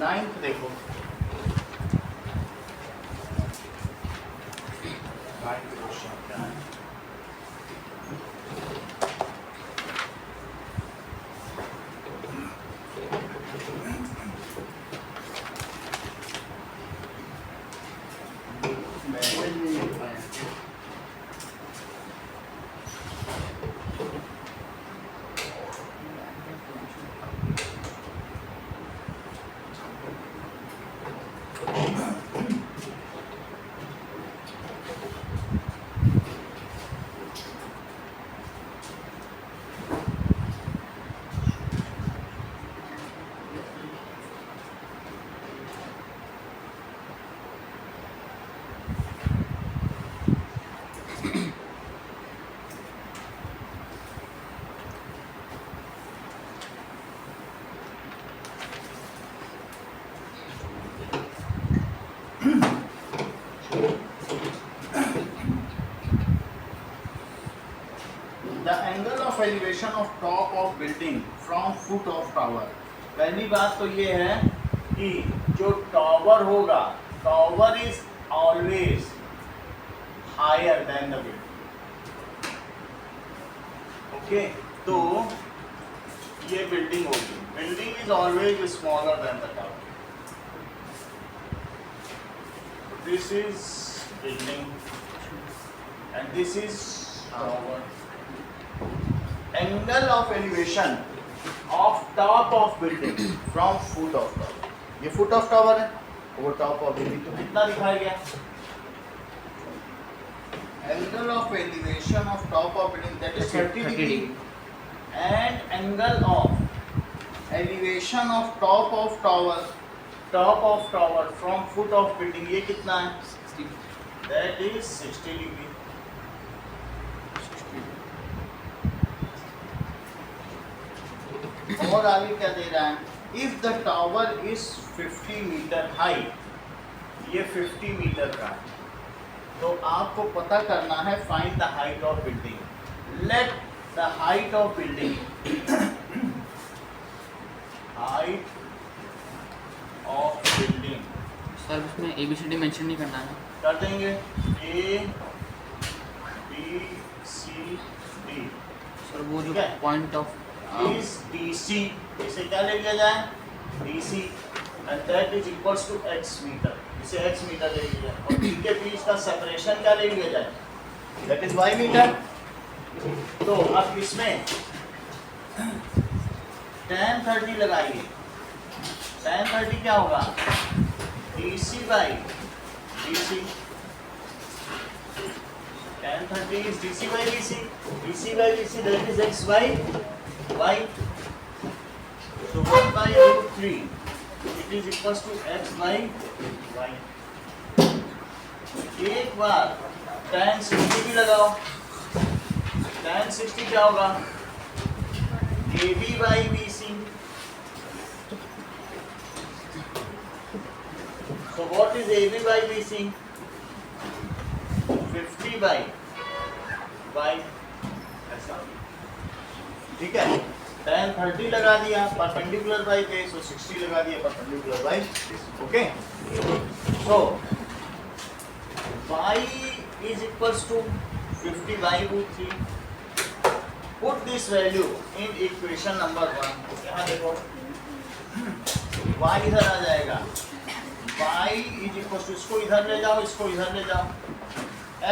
Ninth देखो, ninth question क्या है? मैसेज नहीं लिख पाए। The angle of elevation of top of building from foot of tower। पहली बात तो ये है कि जो टॉवर होगा, tower is always higher than the building. Okay, तो ये बिल्डिंग होगी, building is always smaller than the tower. This is building and this is tower. Angle of elevation of top of building from foot of tower। ये foot of tower है, वो top of building, तो कितना दिखाया गया? Angle of elevation of top of building that is 30 degree and angle of elevation of top of tower from foot of building ये कितना है? 60, that is 60 degree। और आगे क्या दे रहा है? If the tower is 50 meter high, ये 50 मीटर का है, तो आपको पता करना है find the height of building. Let the height of building, height of building sir इसमें ABCD मेंशन नहीं करना है? कर देंगे, A B C D। Sir वो जो पॉइंट ऑफ is DC, इसे क्या ले लिया जाए? DC and that is equals to x meter, इसे x मीटर ले लिया जाए, और B के बीच का सेपरेशन क्या ले लिया जाए? That is y meter. तो अब इसमें tan 30 लगाइए, tan 30 क्या होगा? DC by DC, tan 30 is DC by DC, DC by DC that is x by y, so 1 by root 3 it is equals to x by y। एक बार tan 60 भी लगाओ, tan 60 क्या होगा? AB by BC, so what is AB by BC? 50 by y, ऐसा, ठीक है। tan 30 लगा दिया परपेंडिकुलर बाई पे, सो 60 लगा दिया perpendicular by. Okay, so y is equals to 50 by root 3। Put this value in equation number 1। यहाँ देखो y इधर आ जाएगा, y is equals to, इसको इधर ले जाओ, इसको इधर ले जाओ,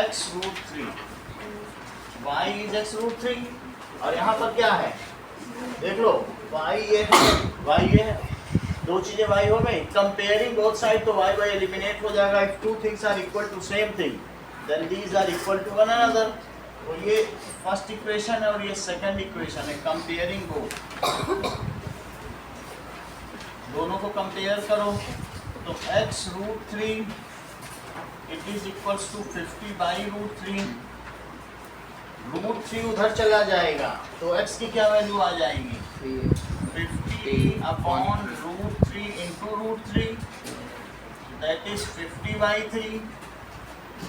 x root 3, y is x root 3, और यहाँ पर क्या है देख लो, y ये है, y ये है, दो चीजें y हो गई, कंपेयरिंग बोथ साइड, तो y by एलिमिनेट हो जाएगा। If two things are equal to same thing then these are equal to one another. तो ये फर्स्ट इक्वेशन है और ये सेकंड इक्वेशन है, कंपेयरिंग बोथ, दोनों को कंपेयर करो, तो x root 3 it is equals to 50 by root 3, root 3 उधर चला जाएगा, तो x की क्या वैल्यू आ जाएगी? 50 upon root 3 into root 3, that is 50 by 3,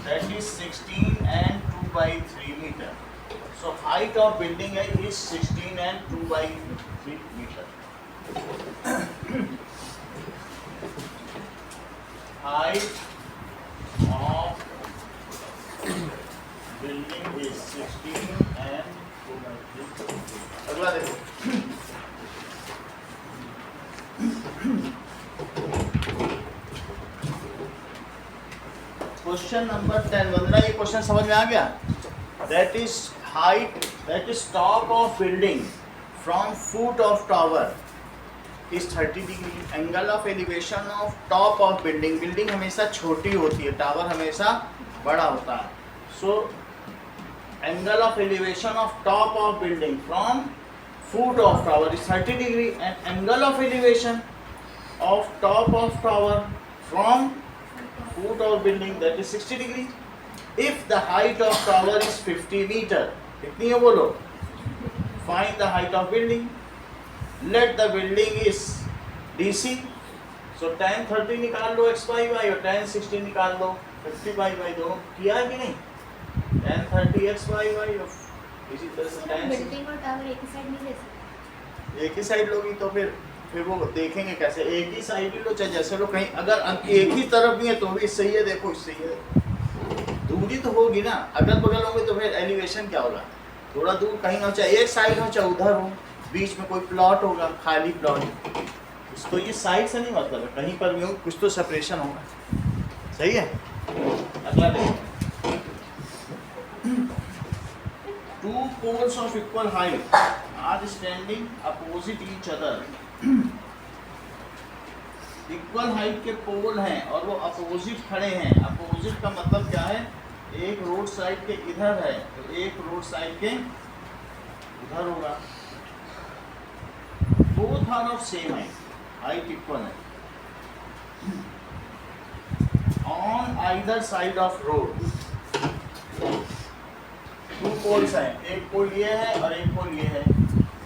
that is 16 and 2 by 3 metre. So height of building है is 16 and 2 by 3 metre. height of building is 16 and 2 by 3. अगला देखो, क्वेश्चन नंबर 10। वंदना, ये क्वेश्चन समझ में आ गया? That is height, that is top of building from foot of tower is 30 degree. Angle of elevation of top of building, building हमेशा छोटी होती है, टावर हमेशा बड़ा होता है। So angle of elevation of top of building from foot of tower is 30 degree and angle of elevation of top of tower from foot of building that is 60 degree. If the height of tower is 50 meter, कितनी है बोलो? Find the height of building. Let the building is DC. So tan 30 निकाल लो x by y और tan 60 निकाल लो 50 by y, दोनों किया है कि नहीं? tan 30 x by y और इसी तरह से tan बिल्डिंग और टावर एक ही साइड नहीं ले सकते। एक ही साइड लोगी तो फिर वो देखेंगे कैसे? एक ही साइड ही लो, चाहे जैसे लो, कहीं अगर एक ही तरफ भी है तो भी सही है। देखो इससे ये दूरी तो होगी ना, अगल बगल होंगे तो फिर एलिवेशन क्या होगा? थोड़ा दूर कहीं हो, चाहे एक साइड हो चाहे उधर हो, बीच में कोई प्लॉट होगा, खाली प्लॉट, तो ये साइड से नहीं मतलब है, कहीं पर भी हो कुछ तो सेपरेशन होगा। सही है? अगला देखो, two poles of equal height are standing opposite each other. Equal height के पोल हैं और वो अपोजिट खड़े हैं। अपोजिट का मतलब क्या है? एक रोड साइड के इधर है तो एक रोड साइड के उधर होगा। Both are of same height equal है on either side of road. Two poles हैं, एक पोल ये है और एक पोल ये है।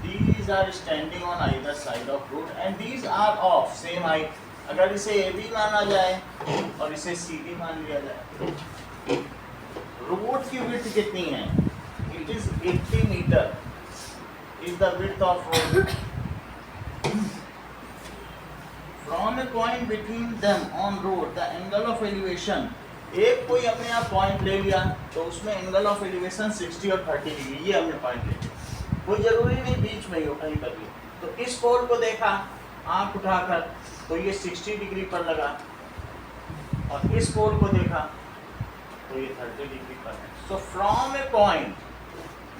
These are standing on either side of road and these are of same height. अगर इसे AB माना जाए और इसे CD मान लिया जाए, रोड की विड्थ कितनी है? It is 80 meter is the width of road. From a point between them on road, the angle of elevation, एक कोई अपने आप पॉइंट ले लिया तो उसमें एंगल ऑफ एलिवेशन 60 और 30 डिग्री, ये हमने पॉइंट ले लिया। कोई जरूरी नहीं बीच में ही हो, कहीं पर भी। तो इस पोल को देखा आंख उठाकर तो ये 60 डिग्री पर लगा और इस पोल को देखा तो ये 30 डिग्री पर है। So from a point,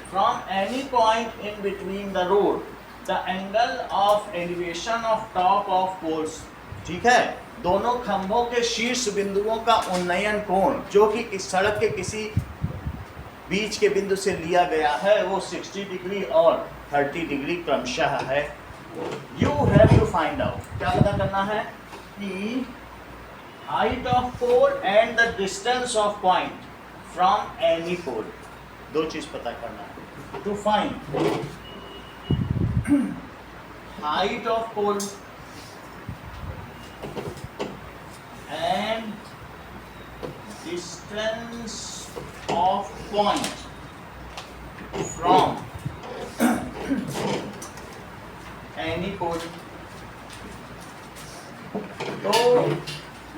from any point in between the road, the angle of elevation of top of poles, ठीक है, दोनों खंभों के शीर्ष बिंदुओं का उन्नयन कोण जो कि इस सड़क के किसी बीच के बिंदु से लिया गया है वो 60 डिग्री और 30 डिग्री क्रमशः है। You have to find out, क्या पता करना है कि height of pole and the distance of point from any pole, दो चीज पता करना है। To find height of pole and distance of point from any pole। तो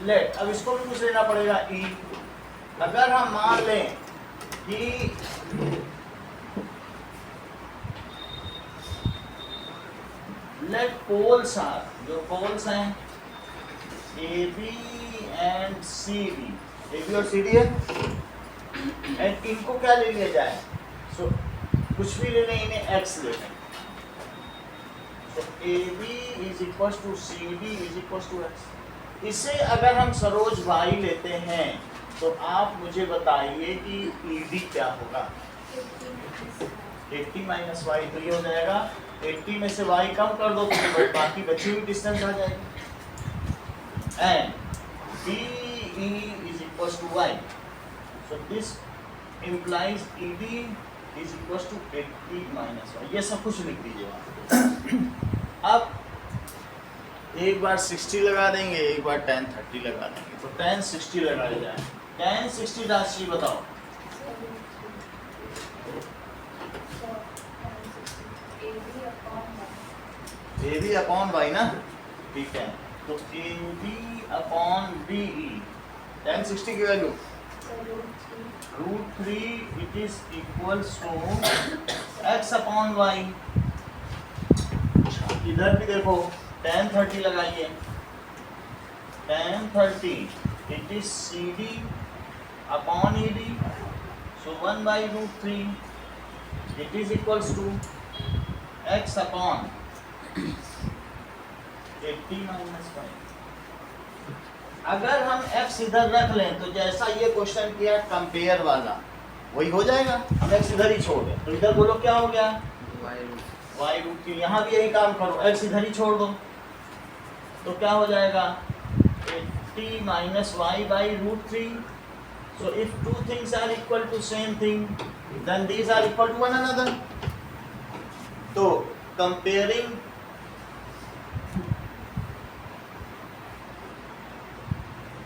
लेट, अब इसको भी कुछ लेना पड़ेगा E। अगर हम मान लें कि लेट पोल्स आर, जो पोल्स हैं AB एंड CD, AB और CD है एंड इनको क्या ले लिया जाए? सो कुछ भी ले लें, इन्हें X ले लें। So AB is equal to CD is equal to X। इसे अगर हम सरोज Y लेते हैं तो आप मुझे बताइए कि ED क्या होगा? 80 माइनस Y, तो ये हो जाएगा 80 में से Y कम कर दो तो बाकी बची हुई डिस्टेंस आ जाएगी। And DE is equals to Y. So this implies ED is equals to 80 minus Y. ये सब कुछ लिख दीजिए वहाँ। अब एक बार 60 लगा देंगे, एक बार tan 30 लगा देंगे, तो tan 60 लगाया जाए। tan 60 राशि बताओ। AB अपॉन Y ना, ठीक है। तो AB अपॉन BE tan 60 की value √3 it is equals to x upon y। इधर भी देखो tan 30 लगाइए, tan 30 it is CD upon ED, so 1/√3 it is equals to x upon 80 minus 5। अगर हम x इधर रख लें तो जैसा ये क्वेश्चन किया कंपेयर वाला वही हो जाएगा, हम x इधर ही छोड़ दें तो इधर बोलो क्या हो गया y√3। यहाँ भी यही काम करो, x इधर ही छोड़ दो तो क्या हो जाएगा 80 minus y/√3। so if two things are equal to same thing then these are equal to one another। तो comparing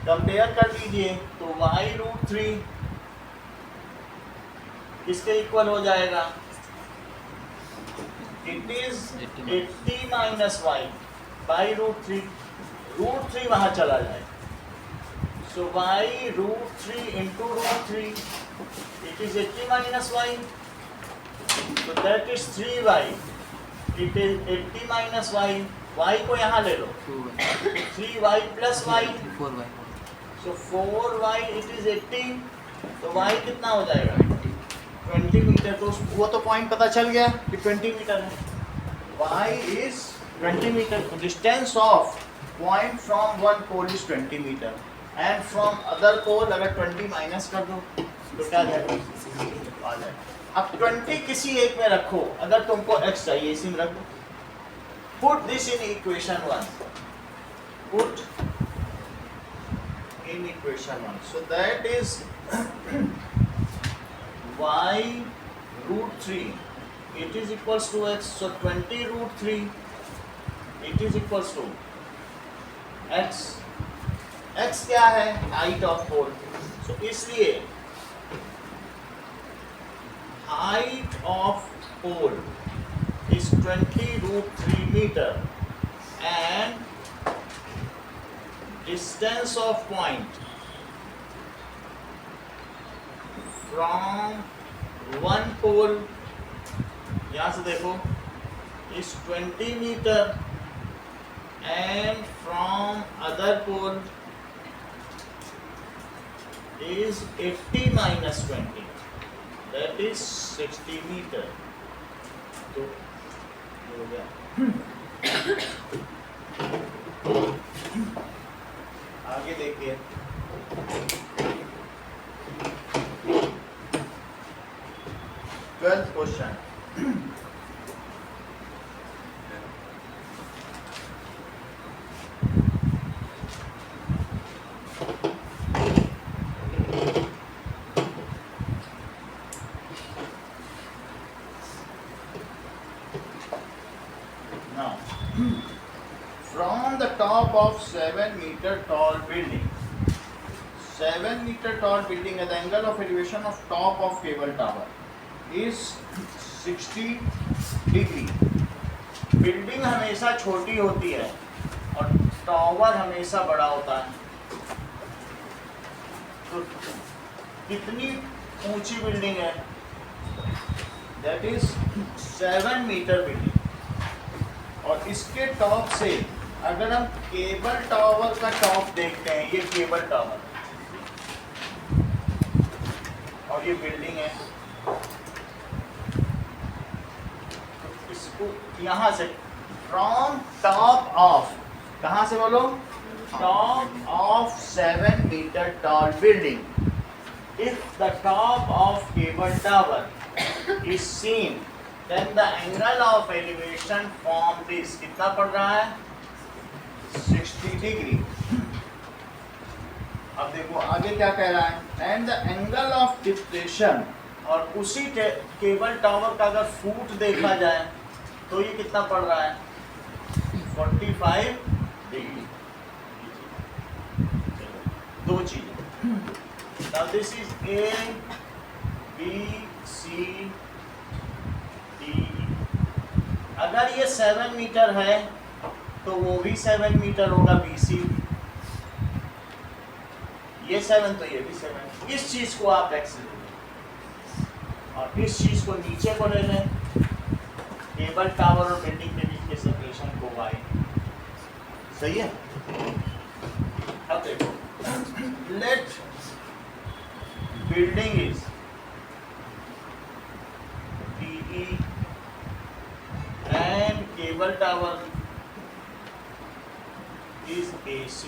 कंपेयर कर लीजिए तो y√3 किसके इक्वल हो जाएगा, इट इज 80 माइनस y/√3, √3 वहां चला जाए, सो y√3 into √3 it is 80 minus y, so that is 3y, it is 80 minus y, y को यहाँ ले लो 3y plus y, 4y, so 4y it is 80, तो y कितना हो जाएगा 20 मीटर। तो वो तो पॉइंट पता चल गया कि 20 मीटर है, y is 20 meter. Distance of point from one pole is 20 meter and from other pole अगर 20 माइनस कर दो तो क्या जाएगा आ जाएगा। अब 20 किसी एक में रखो, अगर तुमको x चाहिए इसी में रख दो। Put this in equation 1, put in equation 1, so that is y√3 it is equals to x, so 20√3 it is equals to x, x क्या है height of pole, so इसलिए height of pole is 20√3 meter and distance of point from one pole, यहाँ से देखो is 20 meter and from other pole is 80 minus 20, that is 60 meter। तो हो गया आगे देखिए, twelfth question, now from the top of 7 meter tall building, 7 meter tall building at the angle of elevation of top of cable tower is 60 degree। Building हमेशा छोटी होती है और टावर हमेशा बड़ा होता है, तो कितनी ऊंची बिल्डिंग है, दैट इज 7 मीटर बिल्डिंग, और इसके टॉप से अगर हम केबल टावर का टॉप देखते हैं, ये केबल टावर और ये बिल्डिंग है, तो इसको यहाँ से फ्रॉम टॉप ऑफ, कहाँ से बोलो, top of 7 meter tall building, if the top of cable tower is seen then the angle of elevation from this कितना पड़ रहा है 60 डिग्री। अब देखो आगे क्या कह रहा है, and the angle of depression, और उसी केबल टावर का अगर फुट देखा जाए तो ये कितना पड़ रहा है 45 डिग्री। दो चीजें, now this is A B C D। अगर ये 7 मीटर है तो वो भी 7 मीटर होगा BC। ये 7 तो ये भी 7। इस चीज को आप x ले लें और इस चीज को नीचे को ले लें, केबल टावर और बिल्डिंग के बीच के सेपरेशन को y। सही है। अब देखो, let building is DE and cable tower is AC।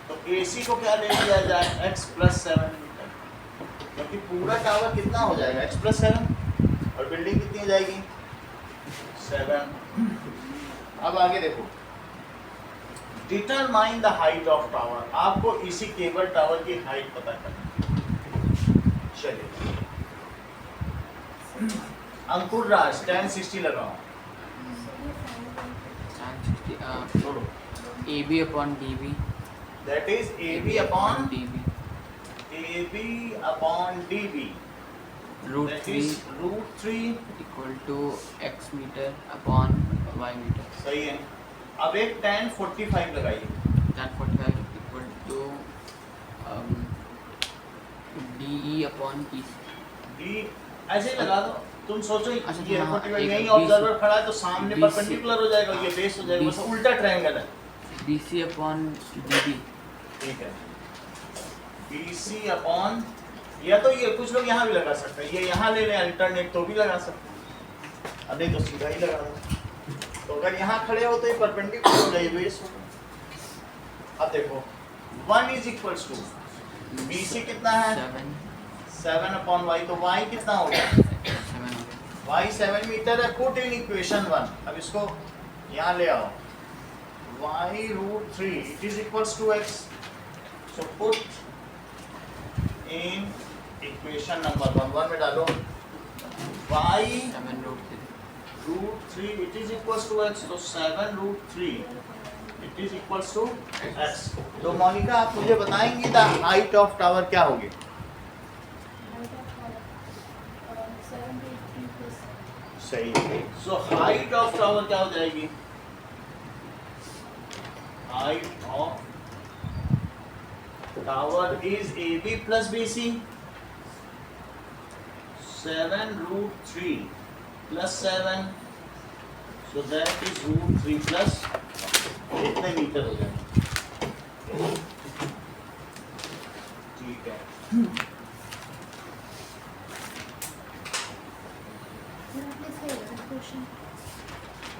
तो AC को क्या ले लिया जाए, x + 7 मीटर, क्योंकि पूरा टावर कितना हो जाएगा, x + 7 और बिल्डिंग कितनी हो जाएगी 7। अब आगे देखो, determine the height of tower. आपको इसी केबल टावर की हाइट पता करनी। चलिए अंकुर राज tan 60 लगाओ। बोलो। AB/DB That is AB upon DB that is √3 equal to x meter upon y meter. सही है। अब एक tan 45 लगाइए। Tan 45 equal to DE/EC. D ऐसे ही लगा दो। तुम सोचो अच्छा, ये हाँ, 45 एक यही BC ऑब्जर्वर खड़ा है तो सामने BC परपेंडिकुलर हो जाएगा, ये बेस हो जाएगा, बस BC उल्टा ट्रायंगल है। BC/DB. ठीक है। BC/, या तो ये कुछ लोग यहाँ भी लगा सकते हैं, ये यहाँ ले लें अल्टरनेट तो भी लगा सकते हैं, अब नहीं तो सीधा ही लगा दो। तो अगर यहाँ खड़े हो तो ये परपेंडिकुलर हो जाएगा, बेस हो। अब देखो 1 = BC कितना है 7/y, तो y कितना होगा 7 y 7 मीटर है। Put in equation 1। अब इसको यहाँ ले आओ, y √3 = x। So put in equation number 1 में डालो y √3 x, तो 7√3 x। तो मोनिका आप मुझे बताएंगी द हाइट ऑफ टावर क्या होगी। सही है। सो हाइट ऑफ टावर क्या हो जाएगी, height of tower is AB + BC। 7√3 + 7, so that is √3 plus कितने मीटर हो जाएंगे। ठीक है।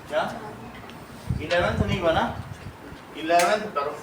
क्या 11th नहीं बना, 11th करो।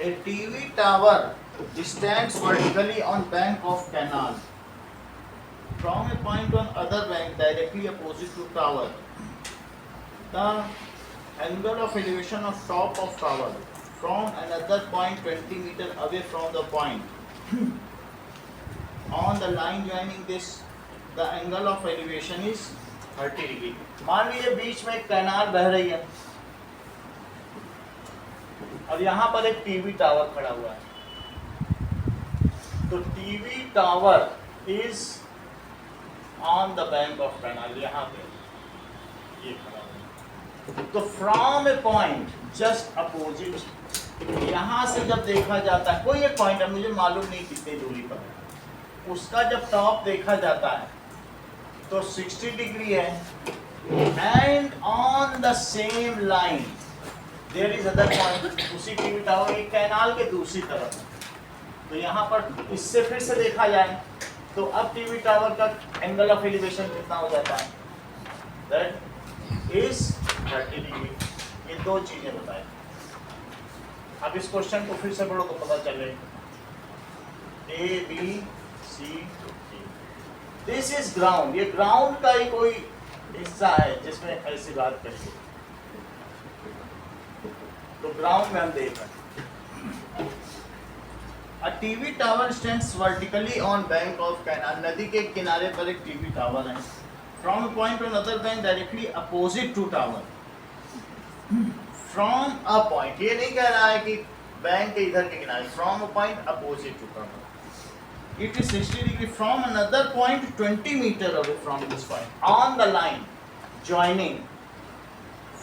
A TV tower stands vertically on bank of canal. From a point on other bank directly opposite to tower, the angle of elevation of top of tower from another point 20 meter away from the point on the line joining this, the angle of elevation is 30 degree. मान लीजिए बीच में एक canal बह रही है और यहाँ पर एक टीवी टावर खड़ा हुआ है, तो TV tower is on the bank of canal, यहाँ पे ये खड़ा हुआ है। तो from a point just opposite, यहाँ से जब देखा जाता है, कोई एक पॉइंट है, मुझे मालूम नहीं कितनी दूरी पर है, उसका जब टॉप देखा जाता है तो 60 डिग्री है, and on the same line there is other point, उसी टीवी टावर एक कैनाल के दूसरी तरफ है। तो यहाँ पर इससे फिर से देखा जाए तो अब टीवी टावर का एंगल ऑफ एलिवेशन कितना हो जाता है, दैट इज 30 डिग्री। ये दो चीजें बताएं। अब इस क्वेश्चन को फिर से पढ़ो तो पता चले। A B C this is ground, ये ग्राउंड का ही कोई हिस्सा है जिसमें ऐसी बात करेंगे। तो ग्राउंड में हम देख रहे हैं A TV tower stands vertically on bank of canal, नदी के किनारे पर एक टीवी टावर है। From a point to another bank directly opposite to tower. From a point, ये नहीं कह रहा है कि बैंक के इधर के किनारे, from a point opposite to tower. It is 60 degree from another point 20 meter away from this point. On the line joining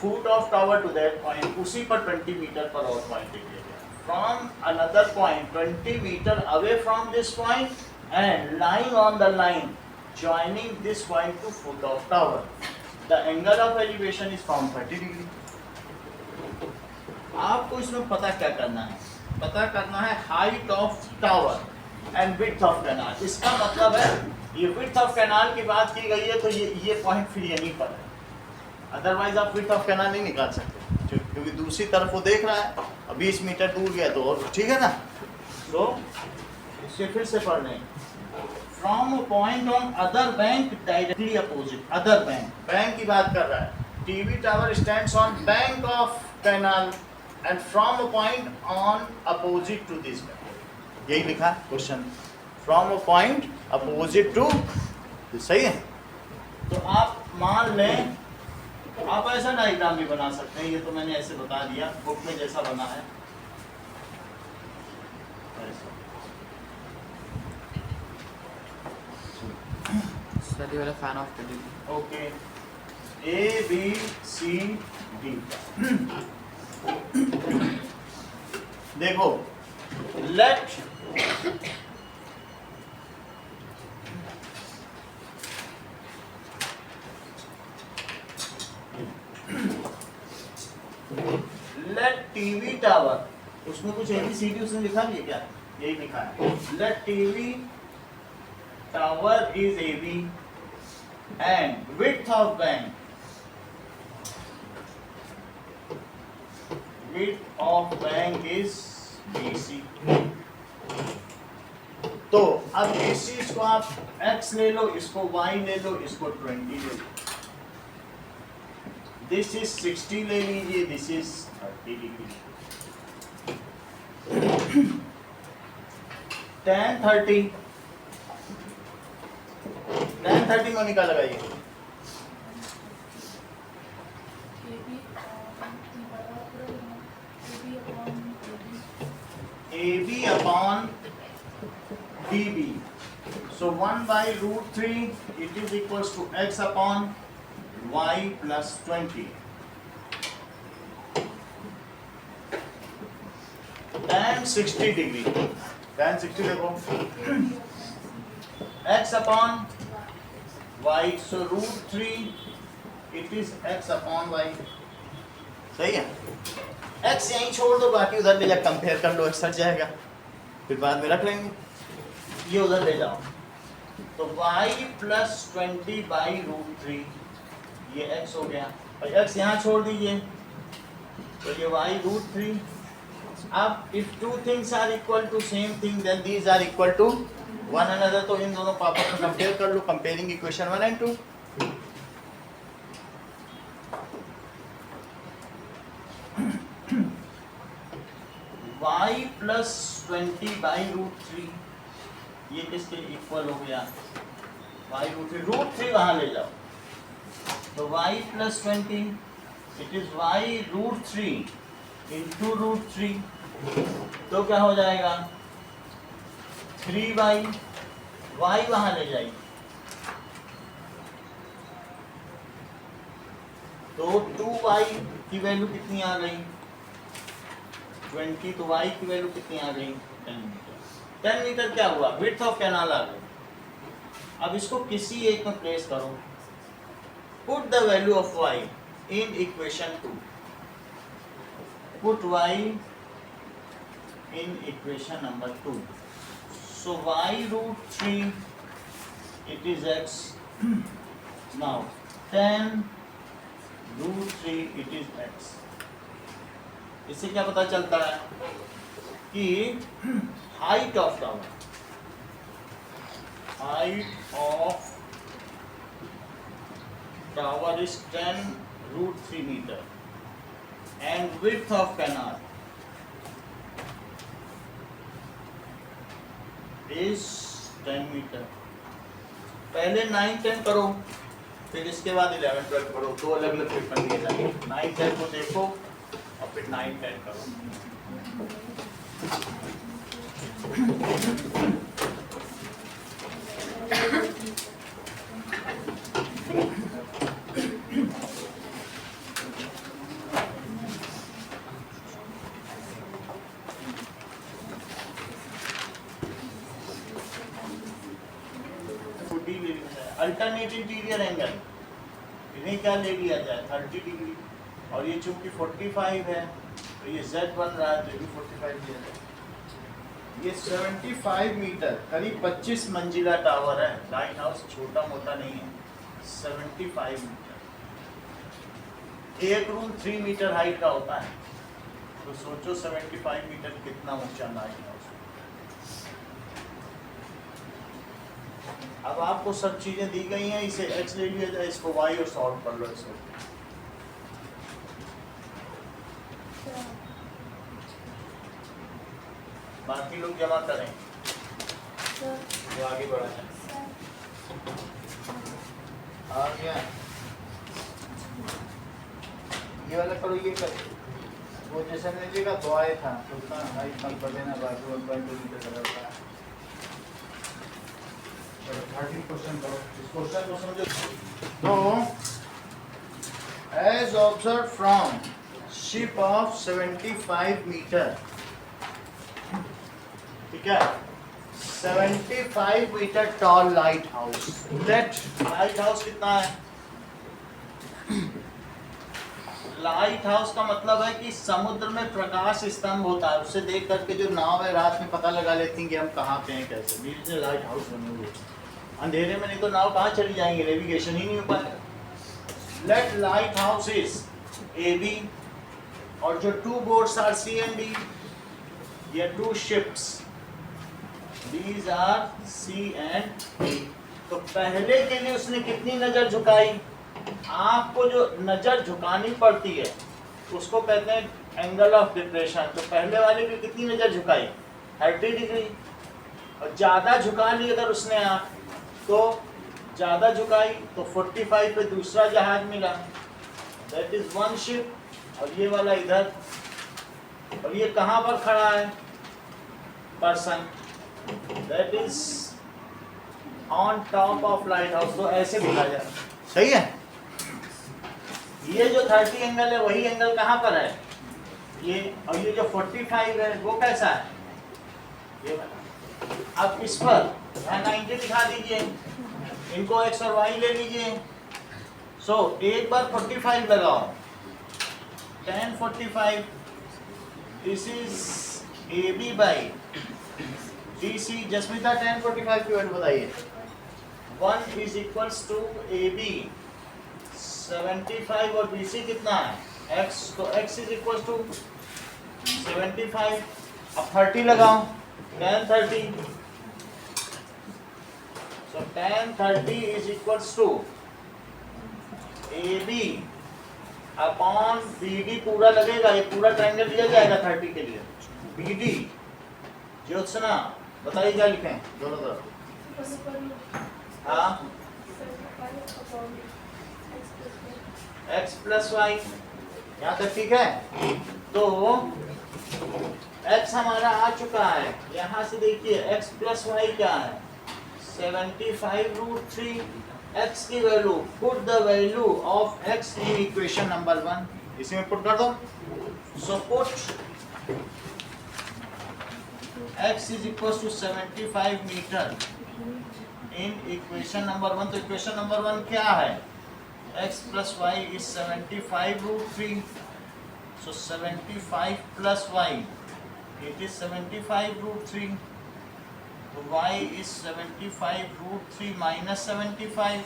foot of tower to that point, उसी पर 20 meter पर और point दिया गया। From another point 20 meter away from this point and lying on the line joining this point to foot of tower. The angle of elevation is from 30 degree. आपको इसमें पता क्या करना है? पता करना है height of tower and width of canal. इसका मतलब है ये width of canal की बात की गई है तो ये point फिर यहीं पर है। अदरवाइज आप width of canal नहीं निकाल सकते क्योंकि दूसरी तरफ वो देख रहा है, अब 20 मीटर दूर गया तो और ठीक है ना। तो इससे फिर से पढ़ लें। From a point on other bank directly opposite, other bank की बात कर रहा है। TV tower stands on bank of canal and from a point on opposite to this bank. यही लिखा question, from a point opposite to, सही है। तो आप मान लें, आप ऐसा डायग्राम भी बना सकते हैं, ये तो मैंने ऐसे बता दिया बुक में जैसा बना है स्टडी वाला फैन ऑफ कर दीजिए। Okay, A B C D. देखो लेट टीवी टावर, उसमें कुछ ABCD उसने लिखा नहीं है क्या? यही लिखा है। Let TV tower is AB and width of bank is BC। तो अब BC इसको आप X ले लो, इसको Y ले लो, इसको 20 ले लो। दिस इज 60 ले लीजिए, दिस इज 30 डिग्री। tan 30 को निकाल लगाइए। AB upon DB, so 1/√3 it is equals to X upon Y plus 20. Tan 60 degree, tan 60 देखो, X upon Y, so √3 it is X upon Y। सही है। X यहीं छोड़ दो, बाकी उधर ले जा, कंपेयर कर लो, X हट जाएगा, फिर बाद में रख लेंगे। ये उधर ले जाओ, तो Y plus 20/√3 ये X हो गया, और X यहाँ छोड़ दीजिए, तो ये Y√3। अब if two things are equal to same thing then these are equal to one another, तो इन दोनों को आपस में कंपेयर कर लो, comparing equation 1 and 2। Y plus 20/√3 ये किसके इक्वल हो गया? Y√3 वहां ले जाओ, तो Y plus 20 it is Y√3 into √3, तो क्या हो जाएगा? 3y, y वहां ले जाइए, तो 2y की वैल्यू कितनी आ गई? 20, तो y की वैल्यू कितनी आ गई? 10 मीटर। 10 मीटर क्या हुआ? विड्थ ऑफ कैनाल आ गई। अब इसको किसी एक में प्लेस करो, put the value of y in equation 2, put y in equation number 2, so y√3 it is x, now 10 √3 it is x, इससे क्या पता चलता है कि height of tower, height of tower is 10√3 meter and width of canal is 10 meter. पहले 9, 10 करो, फिर इसके बाद 11, 12 करो, दो अलग अलग पेपर दिए जाएंगे। 9, 10 को देखो और फिर 9, 10 करो। अल्टरनेट इंटीरियर एंगल, इन्हें क्या ले लिया जाए 30 डिग्री, और ये चूंकि 45 है तो ये Z बन रहा है, तो ये भी 45 लिया जाए। ये 75 मीटर करीब 25 मंजिला टावर है, लाइट हाउस छोटा मोटा नहीं है। 75 मीटर, एक रूम 3 मीटर हाइट का होता है, तो सोचो 75 मीटर कितना ऊंचा लाइट हाउस। अब आपको सब चीजें दी गई हैं, इसे x ले लिया जाए, इसको y और सॉल्व कर लो इसको। बाकी लोग जमा करें तो आगे बढ़ा जाए। आ गया, ये वाला करो, ये करो। वो जैसा लीजिएगा तो आए था तो उतना हाइट कम कर देना, बाकी 1.2 मीटर का रहता है। 30 क्वेश्चन करो, इस क्वेश्चन को समझो। तो as observe from ship of 75 meter, ठीक है, 75 meter tall light house. Let light house कितना है? लाइट हाउस का मतलब है कि समुद्र में प्रकाश स्तंभ होता है, उससे देख करके जो नाव है रात में पता लगा लेती हैं कि हम कहाँ पे हैं, कैसे। बीच में लाइट हाउस बने हुए, अंधेरे में नहीं तो नाव कहाँ चली जाएंगे, नेविगेशन ही नहीं हो पाएगा। Let light house is AB, और जो 2 boats are C and D, ये 2 ships, these are C and D। तो पहले के लिए उसने कितनी नजर झुकाई? आपको जो नजर झुकानी पड़ती है उसको कहते हैं एंगल ऑफ डिप्रेशन। तो पहले वाले की कितनी नजर झुकाई? 30 डिग्री। और ज्यादा झुका ली अगर उसने आप, तो ज्यादा झुकाई तो 45 पे दूसरा जहाज मिला, दैट इज 1 शिप। और ये वाला इधर, और ये कहाँ पर खड़ा है? Person, that is on top of light house. तो ऐसे बोला जाए, सही है। ये जो 30 एंगल है वही एंगल कहाँ पर है? ये, और ये जो 45 है वो कैसा है? ये वाला। अब इस पर 90 दिखा दीजिए, इनको x और y ले लीजिए। सो एक बार 45 लगाओ, tan 45, this is AB by DC। जसमिता tan 45 की वैल्यू बताइए। 1 इज इक्वल्स टू AB 75 और BC कितना है? x, तो x इज इक्वल टू 75। अब 30 लगाओ, tan 30, so tan 30 is equal to AB upon BD। पूरा लगेगा, ये पूरा ट्रायंगल दिया जाएगा 30 के लिए। BD, ज्योत्सना बताइए क्या लिखें दोनों तरफ? हाँ, x प्लस वाई, यहाँ तक ठीक है। तो x हमारा आ चुका है, यहाँ से देखिए x प्लस वाई क्या है? 75√3। x की value, put the value of x in equation number 1, इसी में पुट कर दो। So put x is equal to 75 meter in equation number 1। तो इक्वेशन नंबर 1 क्या है? x plus y is 75√3, so 75 plus y, it is 75√3, so y is 75√3 minus 75,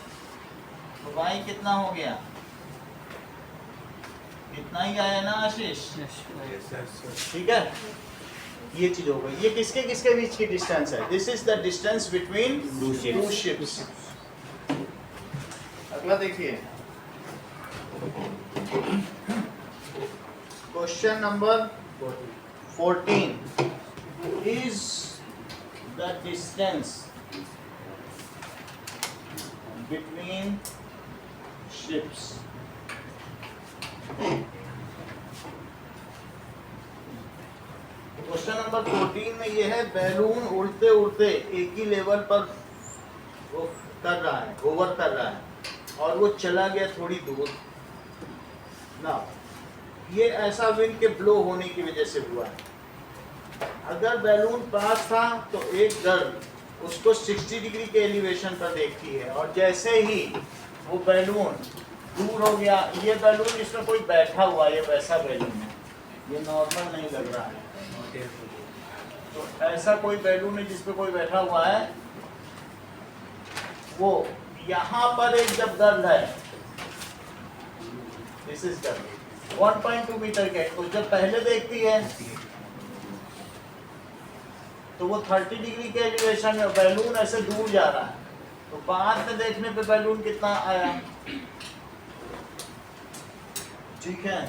तो y कितना हो गया? इतना ही आया ना आशीष? Yes. ठीक है, ये चीज हो गई। ये किसके किसके बीच की डिस्टेंस है? This is the distance between two ships. अगला देखिए, question number 14 is the distance between ships. Question number 14 में ये है, बैलून उड़ते उड़ते एक ही लेवल पर वो कर रहा है, होवर कर रहा है और वो चला गया थोड़ी दूर ना। ये ऐसा विंड के ब्लो होने की वजह से हुआ है। अगर बैलून पास था तो एक गर्ल उसको 60 डिग्री के एलिवेशन पर देखती है, और जैसे ही वो बैलून दूर हो गया, ये बैलून इसमें कोई बैठा हुआ है, ये वैसा बैलून है, ये नॉर्मल नहीं लग रहा है। तो ऐसा कोई बैलून है जिसपे कोई बैठा हुआ है, वो यहाँ पर एक जब गर्ल है, दिस इज गर्ल 1.2 मीटर के, तो जब पहले देखती है तो वो 30 डिग्री के एलिवेशन में, बैलून ऐसे दूर जा रहा है, तो बाद में देखने पे बैलून कितना आया, ठीक है।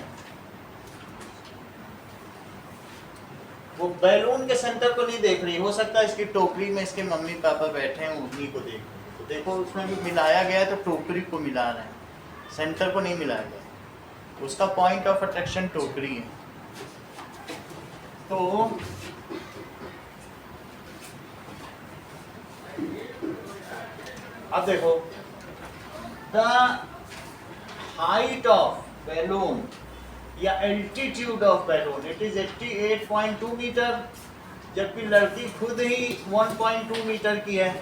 वो बैलून के सेंटर को नहीं देख रही, हो सकता है इसकी टोकरी में इसके मम्मी पापा बैठे हैं, उन्हीं को देख रही। तो देखो उसमें भी मिलाया गया है, तो टोकरी को मिला रहे हैं, सेंटर को नहीं मिलाया गया, उसका पॉइंट ऑफ अट्रैक्शन टोकरी है। तो अब देखो, द हाइट ऑफ बैलून या altitude of balloon it is 88.2 meter, जबकि लड़की खुद ही 1.2 मीटर की है।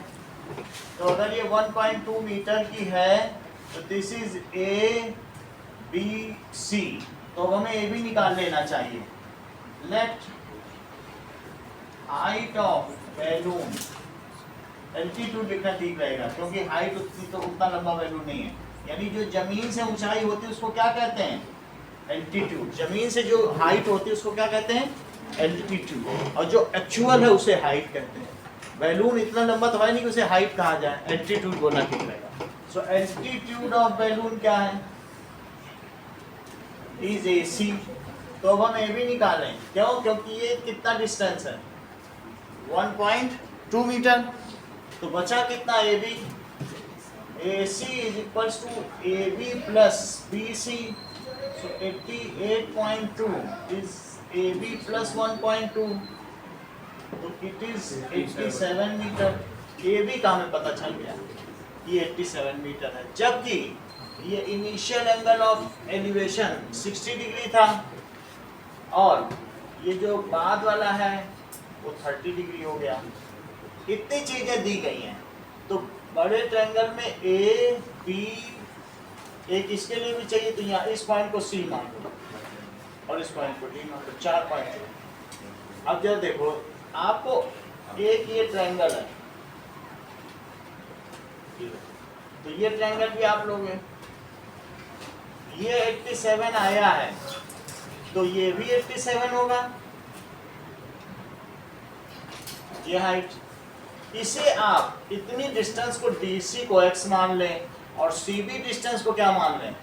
तो अगर ये 1.2 मीटर की है तो this is A B C, तो हमें ए भी निकाल लेना चाहिए। Let height of balloon, altitude लिखना ठीक रहेगा क्योंकि हाइट उतनी तो उतना लंबा बैलून नहीं है, यानी जो जमीन से ऊंचाई होती है उसको क्या कहते हैं? एल्टीट्यूड। जमीन से जो हाइट होती है उसको क्या कहते हैं? एल्टीट्यूड। और जो एक्चुअल है उसे हाइट कहते हैं। बैलून इतना लंबा तो है नहीं कि उसे हाइट कहा जाए, एल्टीट्यूड बोलना ठीक रहेगा। सो एल्टीट्यूड ऑफ बैलून क्या है? Is AC। तो अब हम ए भी निकालें, क्यों? क्योंकि ये कितना डिस्टेंस है? 1.2 मीटर। तो बचा कितना? AB। AC is equals to AB plus BC। So 88.2 is AB plus 1.2, तो it is 87 मीटर। AB का हमें पता चल गया, ये 87 मीटर है, जबकि ये initial angle of elevation 60 degree था, और ये जो बाद वाला है वो 30 डिग्री हो गया। इतनी चीजें दी गई हैं, तो बड़े ट्रायंगल में A, B, एक इसके लिए भी चाहिए, तो यहाँ इस पॉइंट को C मान लो और इस पॉइंट को D मान लो, 4 पॉइंट। अब जब देखो, आपको एक ये ट्रायंगल है, तो ये ट्रायंगल भी आप लोगे, ये 87 आया है, तो ये भी 87 होगा, ये हाइट। इसे आप इतनी डिस्टेंस को DC को X मान लें और CB डिस्टेंस को क्या मान लें?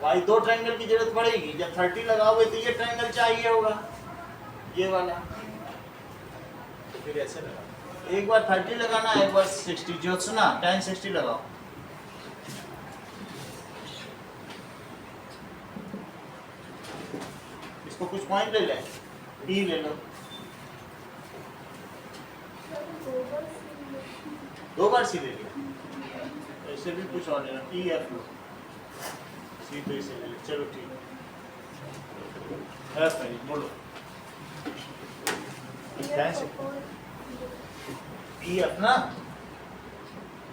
भाई दो ट्रायंगल की जरूरत पड़ेगी, जब 30 लगाओगे तो ये ट्रायंगल चाहिए होगा, ये वाला, तो फिर ऐसे लगा, एक बार 30 लगाना, एक बार 60। ज्योत्सना tan 60 लगाओ। इसको कुछ पॉइंट ले लें, E ले लो, 2 बार C ले लिया, ऐसे भी कुछ और लेना, E F लो, C तो इसे ले लो, चलो ठीक है, F है, बोलो E F ना,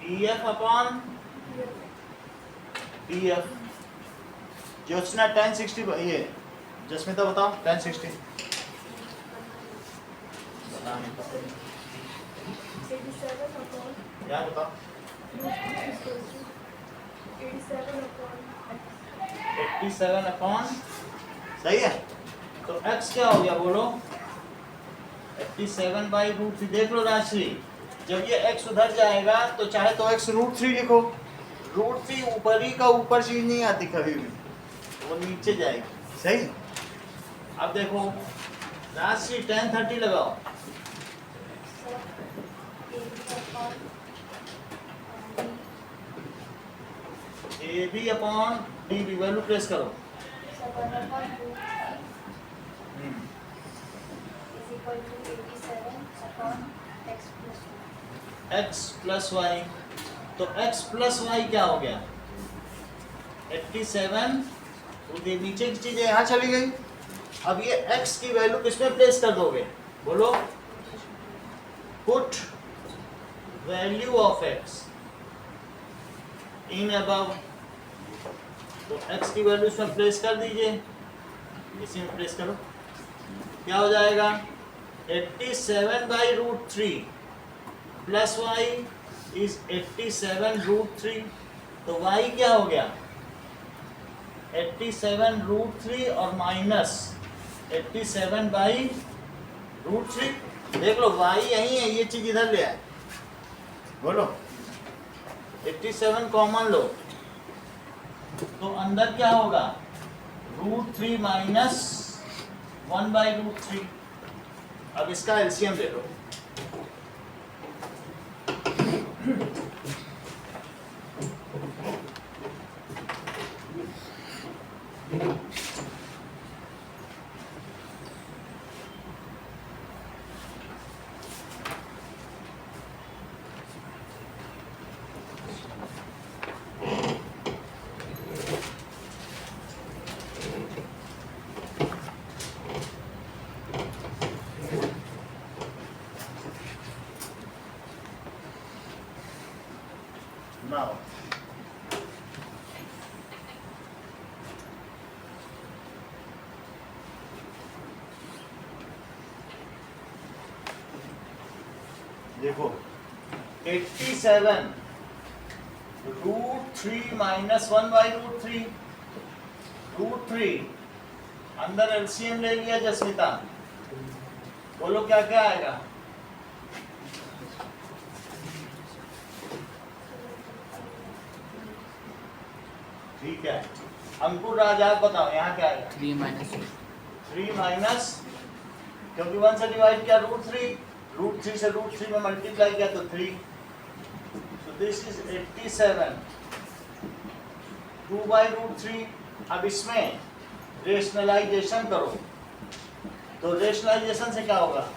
E F upon D F। Jyotsna tan 60, ये जस्मिता बताओ tan 60 क्या बताओ? 87 अपॉन सही है। तो x क्या हो गया बोलो 87/√3। देख लो राशि, जब ये x उधर जाएगा तो चाहे तो x √3 लिखो। √3 ऊपर ही का ऊपर चीज नहीं आती कभी भी, वो नीचे जाएगी। सही। अब देखो राशि tan 30 लगाओ। AB/D वैल्यू प्लेस करो। x प्लस वाई, तो x प्लस वाई क्या हो गया 87। तो ये नीचे की चीजें यहाँ चली गई। अब ये x की वैल्यू किसमें प्लेस कर दोगे बोलो, put value of x in above. तो x की वैल्यू इसमें प्लेस कर दीजिए, इसी में प्लेस करो। क्या हो जाएगा 87/√3 प्लस y इज 87√3। तो y क्या हो गया 87√3 और माइनस 87/√3। देख लो y यही है, ये चीज इधर ले आए। बोलो 87 कॉमन लो, तो अंदर क्या होगा √3 माइनस 1/√3। अब इसका एलसीएम ले लो। Now, देखो 87√3 माइनस 1/√3। √3 अंदर एलसीएम ले लिया जस्मिता, बोलो क्या क्या आएगा। ठीक है, अंकुर राज आप बताओ यहाँ क्या आएगा। 3 - 2। 3 माइनस, क्योंकि 1 से डिवाइड किया √3, √3 से √3 में मल्टीप्लाई किया तो 3। So this is 87 2/√3। अब इसमें रेशनलाइजेशन करो, तो रेशनलाइजेशन से क्या होगा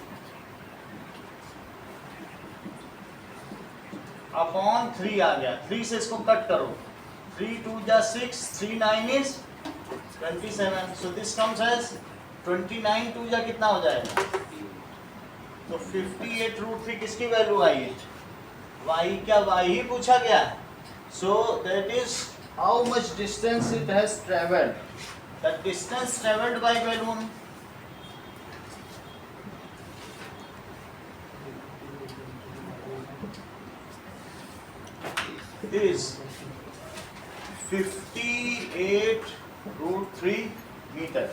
अपॉन 3 आ गया। 3 से इसको कट करो, 3 2 जा 6, 3 9 is 27। So this comes as 29 2 जा कितना हो जाएगा, तो 58√3 किसकी वैल्यू आई है y। क्या y ही पूछा गया। So that is how much distance it has travelled, the distance travelled by balloon. is 58√3 meter.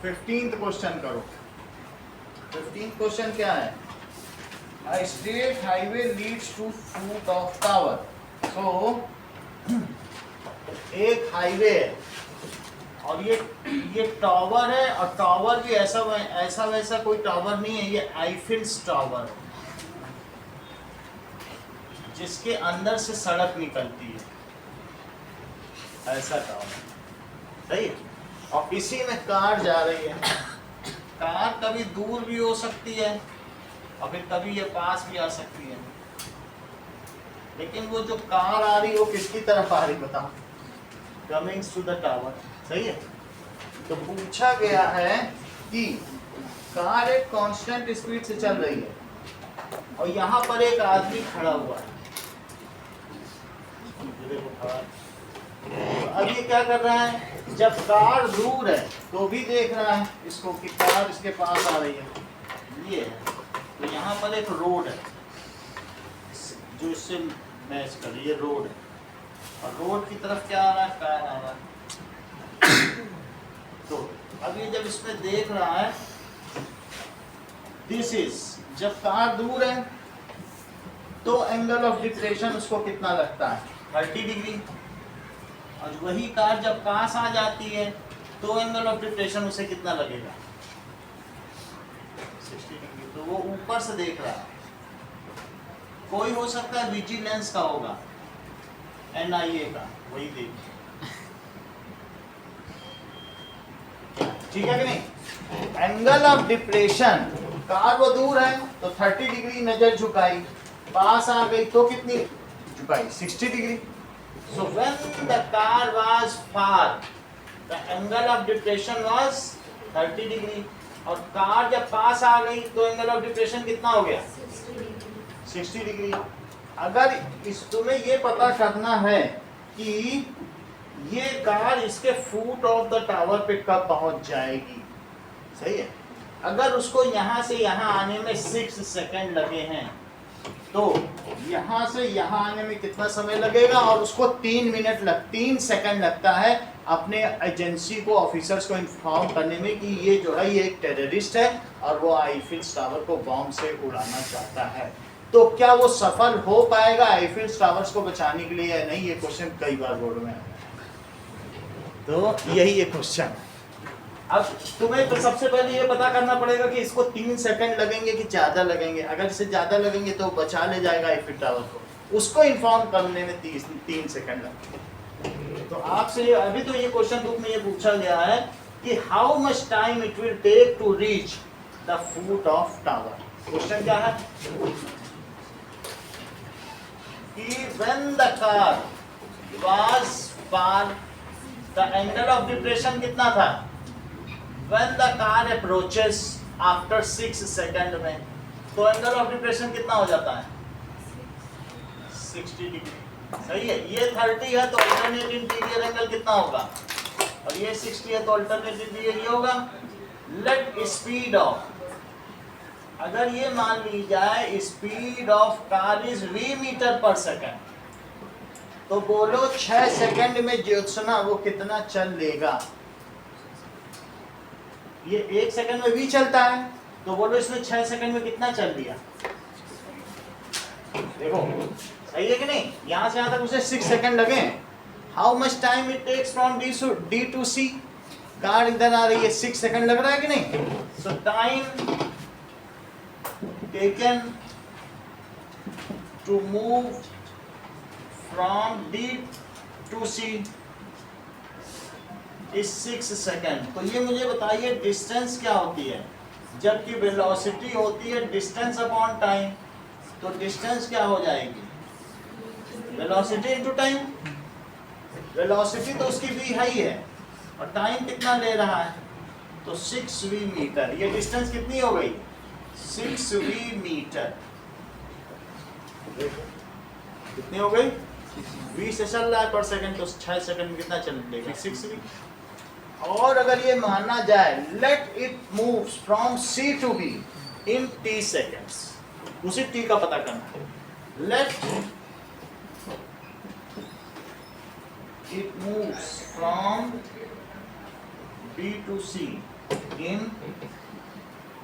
15th question करो। 15th क्वेश्चन क्या है, a straight highway leads to foot of tower। so एक highway है और ये टावर है, और tower भी ऐसा वैसा कोई टावर नहीं है, ये आईफिल्स टावर है जिसके अंदर से सड़क निकलती है, ऐसा टावर। सही है। और इसी में कार जा रही है। कार कभी दूर भी हो सकती है और फिर कभी ये पास भी आ सकती है, लेकिन वो जो कार आ रही है वो किसकी तरफ आ रही बताओ, कमिंग्स टू द टावर। सही है। तो पूछा गया है कि कार एक कांस्टेंट स्पीड से चल रही है और यहाँ पर एक आदमी खड़ा हुआ है। अब ये क्या कर रहा है, जब कार दूर है तो भी देख रहा है इसको कि कार इसके पास आ रही है, ये है। तो यहाँ पर एक रोड है जो इससे मैच कर, ये रोड है और रोड की तरफ क्या आ रहा है, कार आ रहा है। तो अब ये जब इसमें देख रहा है, दिस इज, जब कार दूर है तो एंगल ऑफ डिप्रेशन उसको कितना लगता है 30 डिग्री, और वही कार जब पास आ जाती है तो एंगल ऑफ डिप्रेशन उसे कितना लगेगा 60 डिग्री। तो वो ऊपर से देख रहा है, कोई हो सकता है विजिलेंस का होगा, NIA का, वही देख, ठीक है कि नहीं। एंगल ऑफ डिप्रेशन, कार वो दूर है तो 30 डिग्री नजर झुकाई, पास आ गई तो कितनी झुकाई 60 degree. So when the car was far the angle of depression was 30 degree, और कार जब पास आ गई तो एंगल ऑफ डिप्रेशन कितना हो गया 60 डिग्री। अगर इस तुम्हें ये पता करना है कि ये कार इसके फुट ऑफ द टावर पे कब पहुंच जाएगी, सही है, अगर उसको यहाँ से यहाँ आने में 6 सेकंड लगे हैं तो यहाँ से यहाँ आने में कितना समय लगेगा, और उसको 3 सेकंड लगता है अपने एजेंसी को, ऑफिसर्स को इन्फॉर्म करने में कि ये जो है ये एक टेररिस्ट है और वो आईफिल टावर को बॉम्ब से उड़ाना चाहता है। तो क्या वो सफल हो पाएगा आईफिल टावर्स को बचाने के लिए या नहीं, ये क्वेश्चन कई बार बोर्ड में आया है। तो यही एक क्वेश्चन है। अब तुम्हें तो सबसे पहले ये पता करना पड़ेगा कि इसको 3 सेकंड लगेंगे कि ज्यादा लगेंगे। अगर इसे ज्यादा लगेंगे तो बचा ले जाएगा आईफिल टावर को, उसको इन्फॉर्म करने में 3 सेकंड लगेंगे। तो आपसे अभी तो ये क्वेश्चन बुक में ये पूछा गया है कि how much time it will take to reach the foot of tower. Question क्या है कि when the car was far the angle of depression कितना था, when the car approaches after 6 second में, तो एंगल ऑफ डिप्रेशन कितना हो जाता है 60 डिग्री, सही है। ये 30 है तो अल्टरनेट इंटीरियर एंगल कितना होगा, और ये 60 है तो अल्टरनेट इंटीरियर ये होगा। लेट स्पीड ऑफ, अगर ये मान ली जाए speed of car is v meter पर सेकंड, तो बोलो 6 सेकंड में ज्योत्सना वो कितना चल लेगा। ये 1 सेकंड में भी चलता है तो बोलो इसमें 6 सेकंड में कितना चल दिया, देखो सही है कि नहीं। यहां से यहां तक उसे 6 सेकंड लगे। How much time it takes from D to C, car इधर आ रही है 6 सेकंड लग रहा है कि नहीं। So time taken to move from D to C इस 6 सेकंड। तो ये मुझे बताइए डिस्टेंस क्या होती है, जबकि वेलोसिटी होती है डिस्टेंस अपॉन टाइम, तो डिस्टेंस क्या हो जाएगी वेलोसिटी इनटू टाइम। वेलोसिटी तो उसकी v हाई है और टाइम कितना ले रहा है, तो 6v मीटर। ये डिस्टेंस कितनी हो गई 6v मीटर, कितनी हो गई v से चल रहा है पर सेकंड, तो 6 सेकंड में कितना चल लेगा 6v। और अगर ये माना जाए let it move from C to B in t seconds, उसी t का पता करना है। Let it moves from B to C in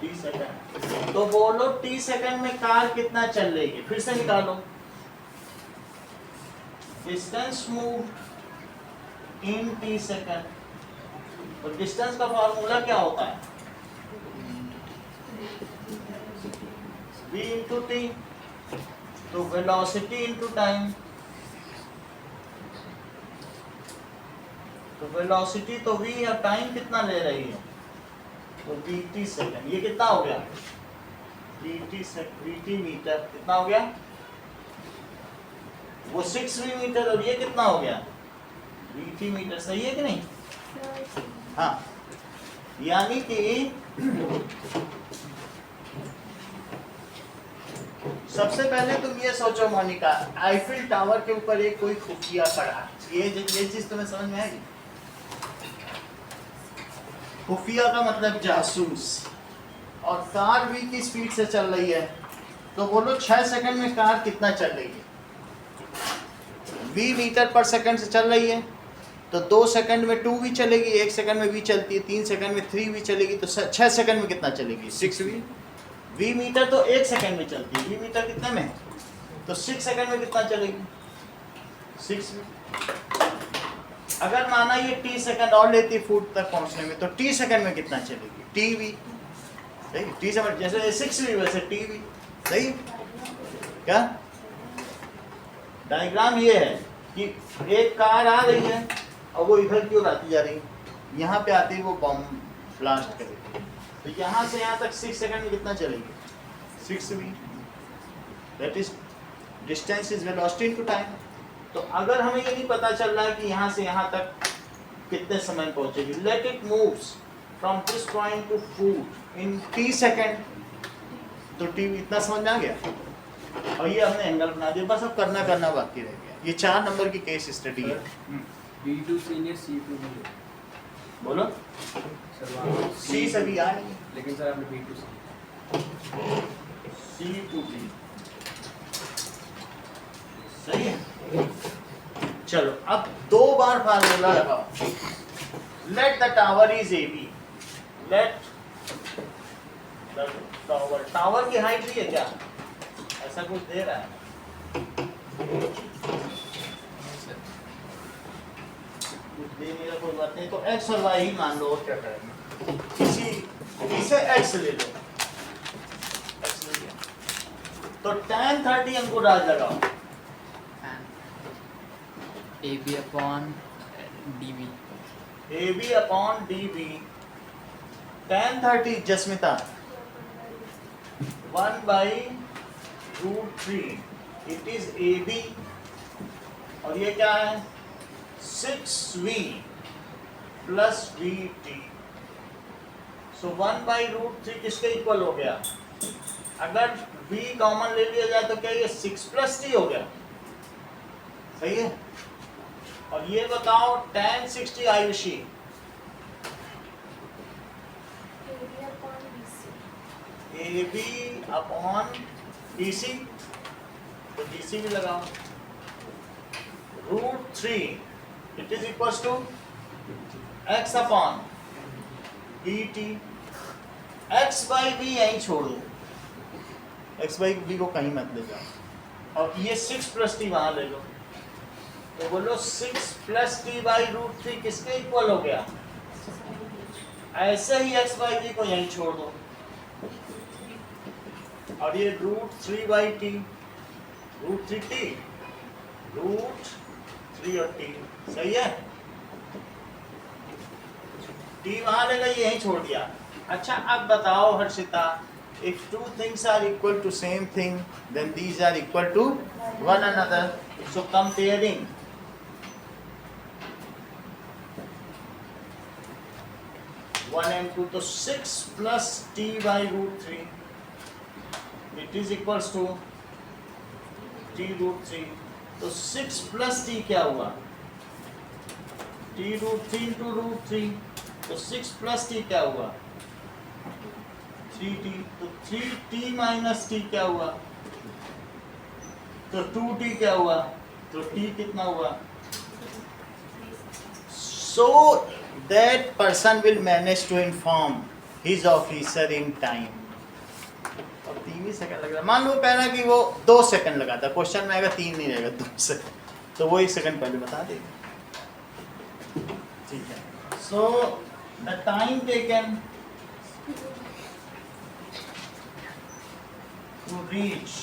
t second, तो बोलो t सेकेंड में कार कितना चल लेगी, फिर से निकालो। Distance move in t second, तो डिस्टेंस का फार्मूला क्या होता है v इंटू टी, तो वेलोसिटी इंटू टाइम, तो वेलोसिटी तो v या टाइम कितना ले रही है तो vt सेकंड। ये कितना हो गया vt मीटर, कितना हो गया वो 6v मीटर, और ये कितना हो गया vt मीटर, सही है कि नहीं। हाँ, यानी कि सबसे पहले तुम ये सोचो मोनिका, आईफिल टावर के ऊपर एक कोई खुफिया पड़ा, ये चीज तुम्हें समझ में आएगी। खुफिया का मतलब जासूस, और कार v की स्पीड से चल रही है, तो बोलो 6 सेकंड में कार कितना चल रही है v मीटर पर सेकंड से चल रही है, तो 2 सेकंड में 2 भी चलेगी, 1 सेकंड में v चलती है, 3 सेकंड में 3 भी चलेगी, तो 6 सेकंड में कितना चलेगी? 6v। v मीटर तो 1 सेकंड में चलती है, v मीटर कितने में? तो 6 सेकंड में कितना चलेगी? 6v। अगर माना ये t सेकंड और लेती फूट तक पहुंचने में, तो t सेकंड में कितना चलेगी? tv। सही, t सेकंड जैसे 6v वैसे tv। सही क्या? डायग्राम ये है कि एक कार आ रही है और वो इधर की ओर आती जा रही है, यहाँ पे आती है वो बम ब्लास्ट करेगी, तो यहाँ से यहाँ तक 6 सेकंड में कितना चलेगी? 6v। That is distance is velocity into time. तो अगर हमें ये नहीं पता चल रहा है कि यहाँ से यहाँ तक कितने समय में पहुँचेगी, let it moves from this point two foot in t second, तो t इतना समझ में आ गया। और ये हमने एंगल बना दिया, बस अब करना बाकी रह गया। ये 4 नंबर की केस स्टडी है। B2 सीनियर C2 में बोलो सर C सभी आए, लेकिन सर आपने B2 C to B सही है। चलो अब 2 बार फार्मूला लगाओ। Let the tower is AB, let the tower की हाइट भी है क्या? ऐसा कुछ दे रहा है? कुछ दे नहीं रहा, कोई बात नहीं, तो x और y ही मान लो, और क्या करेंगे? इसे x ले लो, x ले लिया, तो tan 30 अंकुराज लगाओ। AB upon DB। AB upon DB, tan 30 Jasmita 1/√3, it is AB, और ये क्या है? 6v plus VT। सो 1/√3 किसके इक्वल हो गया? अगर v कॉमन ले लिया जाए तो क्या ये 6 प्लस t हो गया? सही है। और ये बताओ tan 60 Ayushi, AB upon DC, तो DC भी लगाओ, √3 it is equal to x upon dt। x by v यहीं छोड़ दो, x बाई v को कहीं मत ले जाओ, और ये 6 प्लस t वहां ले लो, तो बोलो 6 प्लस t बाई √3 किसके इक्वल हो गया? ऐसे ही x बाई v को यहीं छोड़ दो, और ये √3 बाई t, √3t, √3 और t, सही है। t वहां लेगा, ये यहीं छोड़ दिया। अच्छा अब बताओ Harshita, if two things are equal to same thing, then these are equal to one another. So comparing, one and two, तो 6 plus t by √3, it is equals to t √3, तो 6 plus t क्या हुआ? t √3 into √3, तो 6 plus t क्या हुआ? 3t, तो 3t minus t क्या हुआ? तो 2t क्या हुआ? तो t कितना हुआ? So that person will manage to inform his officer in time. और 3 ही सेकंड लग रहा है। मान लो पहला कि वो 2 सेकंड लगाता है, क्वेश्चन में आएगा 3 नहीं रहेगा 2 सेकंड, तो वो 1 सेकंड पहले बता देगा। ठीक है। So the time taken to reach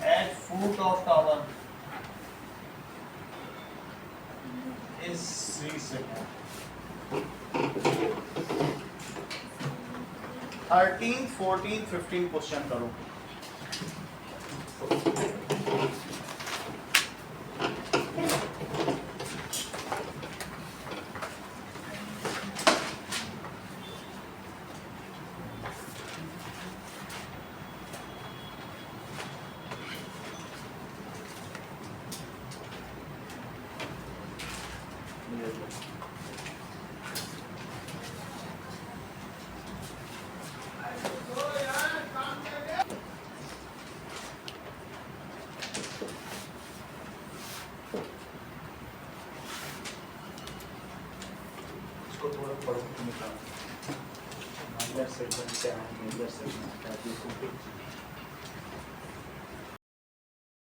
at foot of tower is 3 seconds. 13, 14, 15 question करो। सेगमेंट क्या है, मेजर सेगमेंट क्या है, ये सब